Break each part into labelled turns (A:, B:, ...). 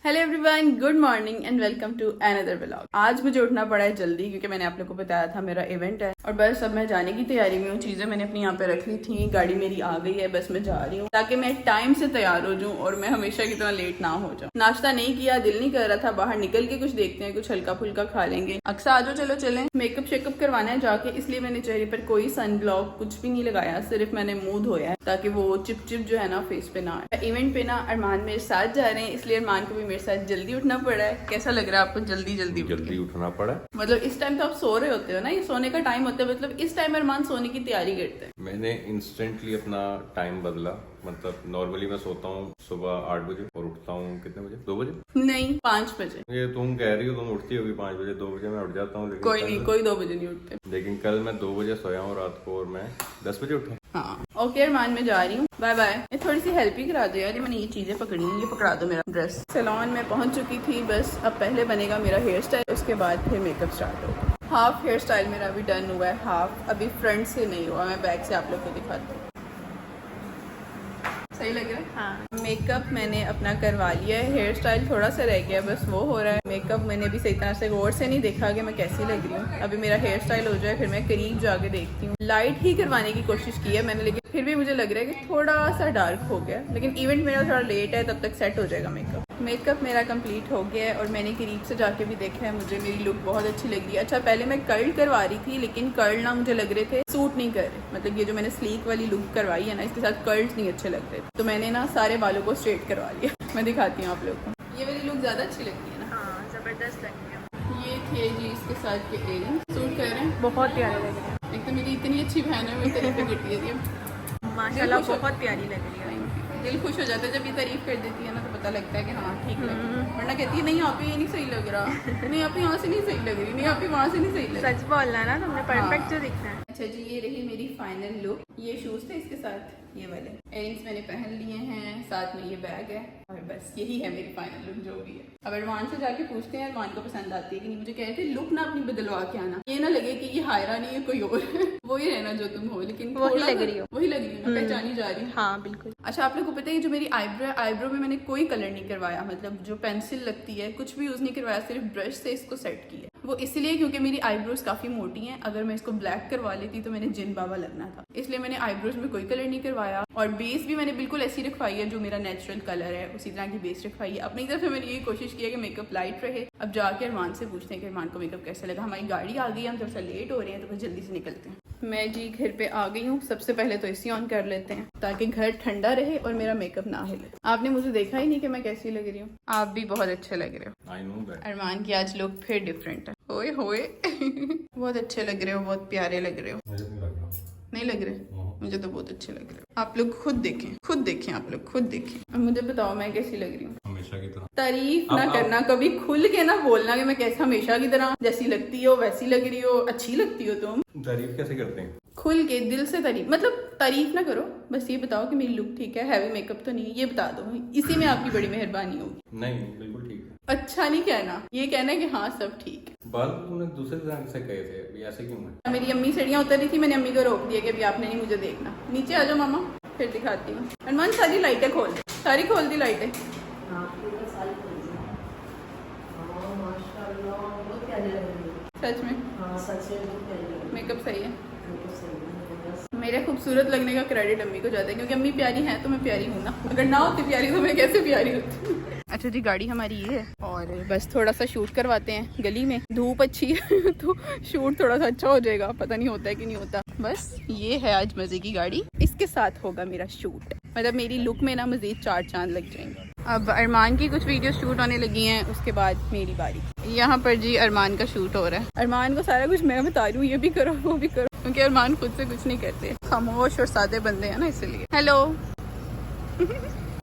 A: Hello everyone, good morning and welcome to another vlog. आज मुझे उठना पड़ा है जल्दी क्योंकि मैंने आप लोगों को बताया था मेरा इवेंट है और बस अब मैं जाने की तैयारी में हूँ। चीजें मैंने अपनी यहाँ पे रख ली थी, गाड़ी मेरी आ गई है, बस मैं जा रही हूँ ताकि मैं टाइम से तैयार हो जाऊँ और मैं हमेशा की तरह लेट ना हो जाऊँ। नाश्ता नहीं किया, दिल नहीं कर रहा था, बाहर निकल के कुछ देखते हैं, कुछ हल्का फुल्का खा लेंगे। अक्सर आ जाओ, चलो चलें। मेकअप शेकअप करवाना है जाके, इसलिए मैंने चेहरे पर कोई सन ब्लॉक कुछ भी नहीं लगाया, सिर्फ मैंने मुंह धोया है ताकि वो चिप चिप जो है ना फेस पे ना आए। इवेंट पे ना अरमान मेरे साथ जा रहे हैं, इसलिए अरमान को भी मेरे साथ जल्दी उठना पड़ा है। कैसा लग रहा है आपको जल्दी
B: उठना पड़ा?
A: मतलब इस टाइम तो आप सो रहे होते हो ना, ये सोने का टाइम होता है, मतलब इस टाइम अरमान सोने की तैयारी करते हैं।
B: मैंने इंस्टेंटली अपना टाइम बदला। मतलब नॉर्मली मैं सोता हूँ सुबह 8 बजे और उठता हूँ कितने बजे? 2 बजे?
A: नहीं, 5 बजे।
B: ये तुम कह रही हो, तुम उठती होगी 5 बजे। 2 बजे मैं उठ जाता हूँ।
A: कोई नहीं, कोई 2 बजे नहीं उठते।
B: लेकिन कल मैं 2 बजे सोया हूँ रात को और मैं 10 बजे उठा।
A: हाँ ओके अरमान, मैं जा रही हूँ, बाय बाय। मैं थोड़ी सी हेल्प ही करा दो यार, मैंने ये चीजें पकड़ी हैं, ये पकड़ा दो मेरा ड्रेस। सैलून में पहुंच चुकी थी, बस अब पहले बनेगा मेरा हेयर स्टाइल, उसके बाद फिर मेकअप स्टार्ट होगा। हाफ हेयर स्टाइल मेरा अभी डन हुआ है, हाफ अभी फ्रंट से नहीं हुआ। मैं बैक से आप लोग को दिखाती हूँ। सही लग रहा है? हाँ। मेकअप मैंने अपना करवा लिया है, हेयर स्टाइल थोड़ा सा रह गया, बस वो हो रहा है। मेकअप मैंने भी सही तरह से गौर से नहीं देखा कि मैं कैसी लग रही हूँ। अभी मेरा हेयर स्टाइल हो जाए फिर मैं करीब जाके देखती हूँ। लाइट ही करवाने की कोशिश की है मैंने, लेकिन फिर भी मुझे लग रहा है कि थोड़ा सा डार्क हो गया, लेकिन इवेंट मेरा थोड़ा लेट है, तब तक सेट हो जाएगा मेकअप। मेकअप मेरा कंप्लीट हो गया है और मैंने करीब से जाके भी देखा है, मुझे मेरी लुक बहुत अच्छी लग रही है। अच्छा, पहले मैं कर्ल करवा रही थी, लेकिन कर्ल ना मुझे लग रहे थे सूट नहीं कर रहे, मतलब ये जो मैंने स्लीक वाली लुक करवाई है ना, इसके साथ कर्ल्स नहीं अच्छे लग रहे थे, तो मैंने ना सारे बालों को स्ट्रेट करवा लिया। मैं दिखाती हूँ आप लोग को, ये वाली लुक ज्यादा अच्छी लगती है ना।
C: हाँ, जबरदस्त लग रही है।
A: ये थे जी इसके साथ के इयरिंग, सूट कर रहे हैं,
C: बहुत प्यारे लग रहे हैं।
A: एक तो मेरी इतनी अच्छी बहन है, मेरी तारीफ करती है,
C: माशाल्लाह बहुत प्यारी लग रही है।
A: दिल खुश हो जाता है जब ये तारीफ कर देती है ना, तो पता लगता है कि हाँ ठीक लग रही है। वरना कहती है नहीं आप ये नहीं सही लग रहा, नहीं आप यहाँ से नहीं सही लग रही, नहीं आप वहाँ से नहीं सही लग रही।
C: सच बोलना ना, तुमने परफेक्ट जो दिखना है।
A: अच्छा जी, ये रही मेरी फाइनल लुक। ये शूज थे इसके साथ, ये वाले इयरिंग्स मैंने पहन लिए हैं, साथ में ये बैग है और बस यही है मेरी फाइनल लुक जो भी है। अब अरमान से जाके पूछते हैं अरमान को पसंद आती है कि नहीं। मुझे कह रहे थे लुक ना अपनी बदलवा के आना, ये ना लगे कि ये हायरा नहीं है कोई और है, वही रहना जो तुम हो, लेकिन
C: वही लग रही हो,
A: वही लग रही हो ना, पहचानी जा रही है।
C: हाँ बिल्कुल।
A: अच्छा, आप लोग को पता है जो मेरी आईब्रो में मैंने कोई कलर नहीं करवाया, मतलब जो पेंसिल लगती है कुछ भी यूज नहीं करवाया, सिर्फ ब्रश से इसको सेट किया। वो इसलिए क्योंकि मेरी आईब्रोज काफी मोटी हैं, अगर मैं इसको ब्लैक करवा लेती तो मैंने जिन बाबा लगना था, इसलिए मैंने आईब्रोज में कोई कलर नहीं करवाया। और बेस भी मैंने बिल्कुल ऐसी रखवाई है जो मेरा नेचुरल कलर है, उसी तरह की बेस रखवाई है। अपनी तरफ से मैंने ये कोशिश की है कि मेकअप लाइट रहे। अब जाके अरमान से पूछते हैं कि अरमान को मेकअप कैसा लगा। हमारी गाड़ी आ गई है, हम थोड़ा सा लेट हो रहे हैं तो फिर जल्दी से निकलते हैं। मैं जी घर पे आ गई हूँ। सबसे पहले तो एसी ऑन कर लेते हैं ताकि घर ठंडा रहे और मेरा मेकअप ना हिले। आपने मुझे देखा ही नहीं कि मैं कैसी लग रही हूँ, आप भी बहुत अच्छे लग रहे हो।
B: I know that.
A: अरमान की आज लुक फिर डिफरेंट है, होए होए बहुत अच्छे लग रहे हो, बहुत प्यारे लग रहे हो।
B: मुझे नहीं लग रहा।
A: नहीं लग रहे? मुझे तो बहुत अच्छे लग रहे हो। आप लोग खुद देखें, आप लोग खुद देखें। अब मुझे बताओ मैं कैसी लग रही हूँ।
B: हमेशा की तरह
A: तारीफ ना करना, कभी खुल के ना बोलना कि मैं कैसे हमेशा की तरह जैसी लगती हो वैसी लग रही हो, अच्छी लगती हो तुम।
B: तारीफ कैसे करते हैं?
A: खुल के दिल से तारीफ, मतलब तारीफ ना करो, बस ये बताओ कि मेरी लुक ठीक है, हैवी मेकअप तो नहीं है, ये बता दो, इसी में आपकी बड़ी मेहरबानी होगी।
B: नहीं, बिल्कुल ठीक है।
A: अच्छा नहीं कहना, ये कहना है कि हाँ सब ठीक है।
B: बाल तुमने दूसरे रंग से कहे थे, अभी ऐसे क्यों है?
A: मेरी अम्मी सीढ़ियाँ उतर रही थी, मैंने अम्मी को रोक दिया कि अभी आपने नहीं मुझे देखना, नीचे आ जाओ मामा, फिर दिखाती हूँ। अरमान सारी लाइटें खोल दे, सारी खोल दी लाइटें। सच में? मेकअप सही है। मेरे खूबसूरत लगने का क्रेडिट अम्मी को जाता है, क्योंकि अम्मी प्यारी हैं तो मैं प्यारी हूँ ना, अगर ना होती प्यारी तो मैं कैसे प्यारी होती। अच्छा जी, गाड़ी हमारी ये है और बस थोड़ा सा शूट करवाते हैं गली में, धूप अच्छी है तो शूट थोड़ा सा अच्छा हो जाएगा, पता नहीं होता है कि नहीं होता। बस ये है आज मजे की गाड़ी, इसके साथ होगा मेरा शूट, मतलब मेरी लुक में ना मजीद 4 चांद लग जाएंगे। अब अरमान की कुछ वीडियो शूट होने लगी हैं, उसके बाद मेरी बारी। यहाँ पर जी अरमान का शूट हो रहा है। अरमान को सारा कुछ मैं बता रही हूँ, ये भी करो वो भी करो, क्योंकि अरमान खुद से कुछ नहीं करते, खामोश और सादे बंदे हैं ना, इसलिए। हेलो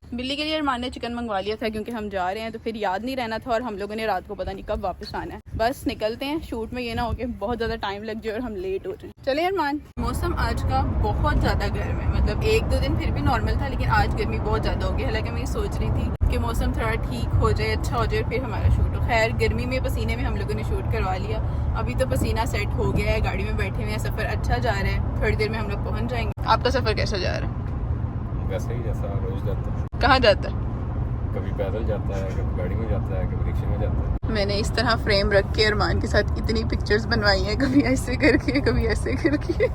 A: बिल्ली के लिए अरमान ने चिकन मंगवा लिया था क्योंकि हम जा रहे हैं, तो फिर याद नहीं रहना था और हम लोगों ने रात को पता नहीं कब वापस आना है। बस निकलते हैं, शूट में ये ना हो कि बहुत ज़्यादा टाइम लग जाए और हम लेट हो जाए। चले अरमान। मौसम आज का बहुत ज़्यादा गर्म है, मतलब 1-2 दिन फिर भी नॉर्मल था, लेकिन आज गर्मी बहुत ज़्यादा हो गई। हालांकि मैं सोच रही थी कि मौसम थोड़ा ठीक हो जाए, अच्छा हो जाए, फिर हमारा शूट हो। खैर गर्मी में पसीने में हम लोगों ने शूट करवा लिया। अभी तो पसीना सेट हो गया है, गाड़ी में बैठे हुए हैं, सफ़र अच्छा जा रहा है, थोड़ी देर में हम लोग पहुँच जाएंगे। आपका सफ़र कैसा जा रहा है?
B: वैसे ही जैसा रोज जाता है।
A: कहाँ जाता है?
B: कभी पैदल जाता है, कभी गाड़ी में जाता है, कभी रिक्शे में जाता है।
A: मैंने इस तरह फ्रेम रख के अरमान के साथ इतनी पिक्चर्स बनवाई हैं, कभी ऐसे करके कभी ऐसे करके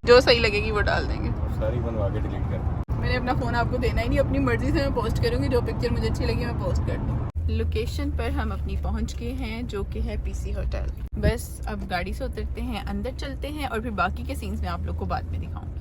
A: जो सही लगेगी वो डाल देंगे।
B: सारी बनवा के डिलीट कर दी।
A: मैंने अपना फ़ोन आपको देना ही नहीं, अपनी मर्जी से मैं पोस्ट करूँगी, जो पिक्चर मुझे अच्छी लगी मैं पोस्ट कर दूँ। लोकेशन पर हम अपनी पहुँच गए हैं जो कि है पीसी होटल। बस अब गाड़ी से उतरते हैं, अंदर चलते हैं और फिर बाकी के सीन्स मैं आप लोग को बाद में दिखाऊँगी।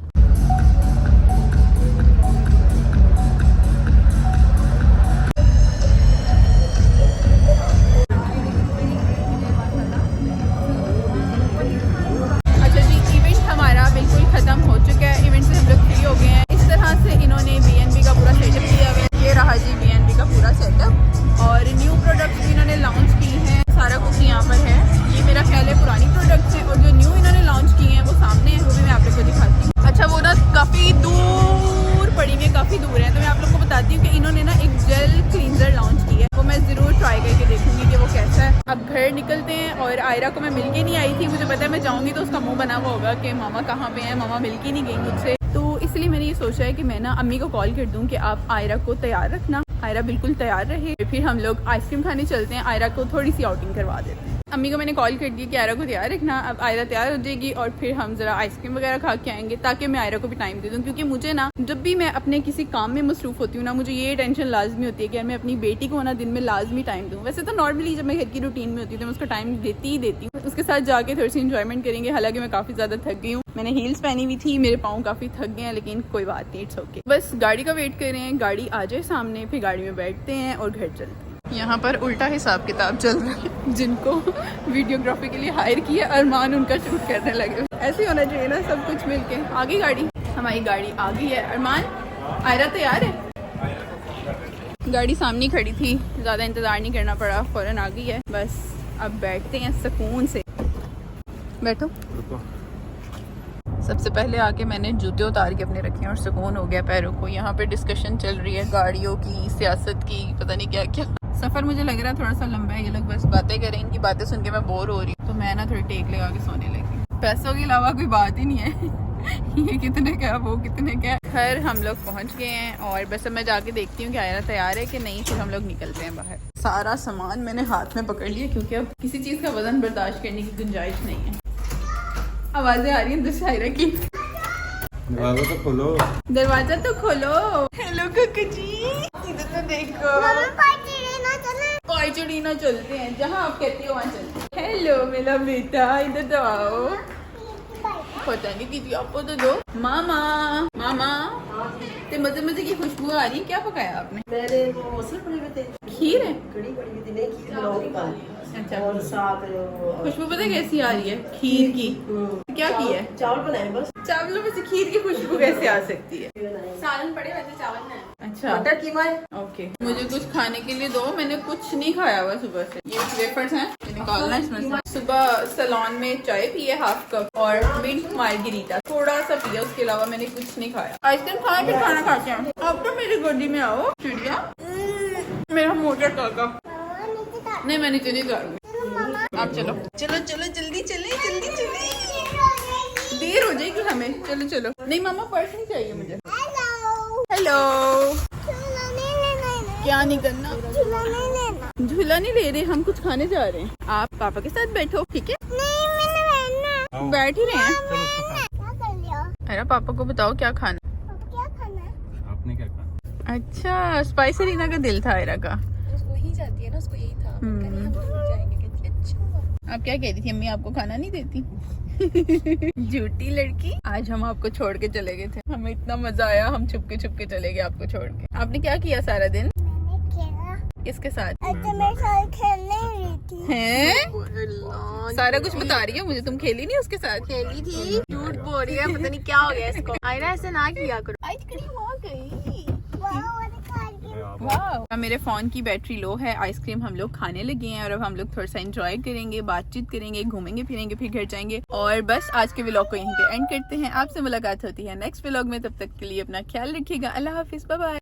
A: अच्छा जी, इवेंट हमारा बिल्कुल ख़त्म हो चुका है। इवेंट से हम लोग फ्री हो गए हैं। इस तरह से इन्होंने BNB का पूरा सेटअप किया हुआ है। ये रहा जी BNB का पूरा सेटअप और न्यू प्रोडक्ट्स भी इन्होंने लॉन्च की हैं। सारा कुछ यहाँ पर है। ये मेरा ख्याल है पुरानी प्रोडक्ट्स हैं और जो न्यू इन्होंने लॉन्च किए हैं वो सामने है, वो भी मैं आप लोग को दिखाती हूँ। अच्छा, वो ना काफ़ी दूर पड़ी हुई है, काफ़ी दूर है, तो मैं आप लोग को बताती हूँ कि इन्होंने ना एक जेल क्लींजर लॉन्च की है। वो मैं ज़रूर ट्राई करके देखूंगी कि वो कैसा है। अब घर निकलते हैं और आयरा को मैं मिल के नहीं आई थी। मुझे पता है मैं जाऊँगी तो उसका मुँह बना हुआ होगा कि मामा कहाँ पे हैं, मामा मिल के नहीं गई मुझसे। तो इसलिए मैंने ये सोचा है कि मैं ना अम्मी को कॉल कर दूँ कि आप आयरा को तैयार रखना, आयरा बिल्कुल तैयार रहे। फिर हम लोग आइसक्रीम खाने चलते हैं, आयरा को थोड़ी सी आउटिंग करवा देते हैं। अम्मी को मैंने कॉल कर दी कि आयरा को तैयार रखना। अब आयरा तैयार हो जाएगी और फिर हम ज़रा आइसक्रीम वगैरह खा के आएंगे ताकि मैं आयरा को भी टाइम दे दूँ, क्योंकि मुझे ना जब भी मैं अपने किसी काम में मसरूफ़ होती हूँ ना, मुझे ये टेंशन लाजमी होती है कि यार मैं अपनी बेटी को ना दिन में लाजमी टाइम दूँ। वैसे तो नॉर्मली जब मैं घर की रूटीन में होती हूँ तो मैं उसको टाइम देती ही देती हूँ, उसके साथ जाके थोड़ी सी इंजॉयमेंट करेंगे। हालांकि मैं काफ़ी ज़्यादा थक गई हूँ, मैंने हील्स पहनी हुई थी, मेरे पाँव काफ़ी थक गए हैं, लेकिन कोई बात नहीं, इट्स ओके। बस गाड़ी का वेट कर रहे हैं, गाड़ी आ जाए सामने, फिर गाड़ी में बैठते हैं और घर चलते हैं। यहाँ पर उल्टा हिसाब किताब चल रहा है। जिनको वीडियोग्राफी के लिए हायर किया, अरमान उनका शूट करने लगे। ऐसे होना चाहिए ना, सब कुछ मिलके। आ गई गाड़ी, हमारी गाड़ी आ गई है। अरमान, आयरा तैयार है? गाड़ी सामने खड़ी थी, ज़्यादा इंतज़ार नहीं करना पड़ा, फ़ौरन आ गई है। बस अब बैठते हैं सुकून से। बैठो। सबसे पहले आके मैंने जूते उतार के अपने रखे हैं और सुकून हो गया पैरों को। यहाँ पे डिस्कशन चल रही है गाड़ियों की, सियासत की, पता नहीं क्या क्या। सफ़र मुझे लग रहा है थोड़ा सा लंबा है, ये लोग बस बातें करें, इनकी बातें सुन के मैं बोर हो रही हूँ, तो मैं ना थोड़ी टेक लगा के सोने लगी। पैसों के अलावा कोई बात ही नहीं है। ये कितने का, वो कितने का। घर हम लोग पहुँच गए हैं और बस अब मैं जाके देखती हूँ कि आयरा तैयार है कि नहीं, फिर हम लोग निकलते हैं बाहर। सारा सामान मैंने हाथ में पकड़ लिया क्योंकि अब किसी चीज़ का वजन बर्दाश्त करने की गुंजाइश नहीं है। आवाज़ें आ रही हैं दूसरी आयरा की।
B: दरवाजा तो खोलो,
A: दरवाजा तो खोलो। हेलो कुकू जी, इधर तो देखो। पाइचुड़ीना चलते हैं, जहाँ आप कहती हो वहाँ चलते हैं। हेलो मेरा बेटा, इधर तो आओ। पता नहीं किसी आपको तो दो। मामा, मामा, ते मजे मजे की खुशबू आ रही है। क्या पकाया आपने?
D: मेरे वो मसले पड़े हुए थे,
A: खीर है।
D: कड़ी पड़ी हुई थी, नहीं खीर बनाओगी कल।
A: अच्छा,
D: और साथ
A: खुशबू पता कैसी आ रही है? खीर की। क्या की है?
D: चावल बनाए बस।
A: चावलों में से खीर की खुशबू कैसे आ सकती है?
C: सालन पड़े वैसे चावल में।
A: अच्छा,
D: मटर कीमा है।
A: ओके, मुझे कुछ खाने के लिए दो, मैंने कुछ नहीं खाया हुआ सुबह से। ये वेफर्स हैं, ये निकालना इसमें से। सुबह सैलॉन में चाय पी है हाफ कप और मिंट मार्गरीटा थोड़ा सा पिया, उसके अलावा मैंने कुछ नहीं खाया। आइसक्रीम खाए फिर खाना खाते हैं। अब तो मेरी गोदी में आओ चिड़िया, मेरा मोटा काका। नहीं, मैं नीचे नहीं जाऊंगी, आप चलो चलो चलो, जल्दी चले जल्दी चले, देर हो जाएगी हमें। चलो चलो। नहीं मामा, पर्स नहीं चाहिए मुझे। हेलो, क्या नहीं करना? झूला नहीं ले रहे, हम कुछ खाने जा रहे हैं। आप पापा के साथ बैठो, ठीक है? बैठ ही रहे हैं। अरे पापा को बताओ क्या खाना।
B: आपने क्या कहा?
A: अच्छा, स्पाइसी रीना का दिल था आयरा का।
C: उसको ही जाती है ना, उसको यही था। जाएंगे, कहती है अच्छा।
A: आप क्या कह रही थी? अम्मी आपको खाना नहीं देती? झूठी लड़की। आज हम आपको छोड़ के चले गए थे, हमें इतना मजा आया, हम छुपके छुपके चले गए आपको छोड़ के। आपने क्या किया सारा दिन? किसके साथ? हैं? सारा कुछ बता रही है मुझे, तुम खेली नहीं उसके साथ?
C: खेली थी, झूठ बोल रही है, पता नहीं क्या हो गया इसको। आयरा ऐसे ना किया करो।
A: आइसक्रीम आ गई। वाह, मेरे फोन की बैटरी लो है। आइसक्रीम हम लोग खाने लगे हैं और अब हम लोग थोड़ा सा एंजॉय करेंगे, बातचीत करेंगे, घूमेंगे फिरेंगे, फिर घर जाएंगे। और बस आज के व्लॉग को यहीं पे एंड करते हैं। आपसे मुलाकात होती है नेक्स्ट व्लॉग में, तब तक के लिए अपना ख्याल रखिएगा। अल्लाह हाफिज, बाय बाय।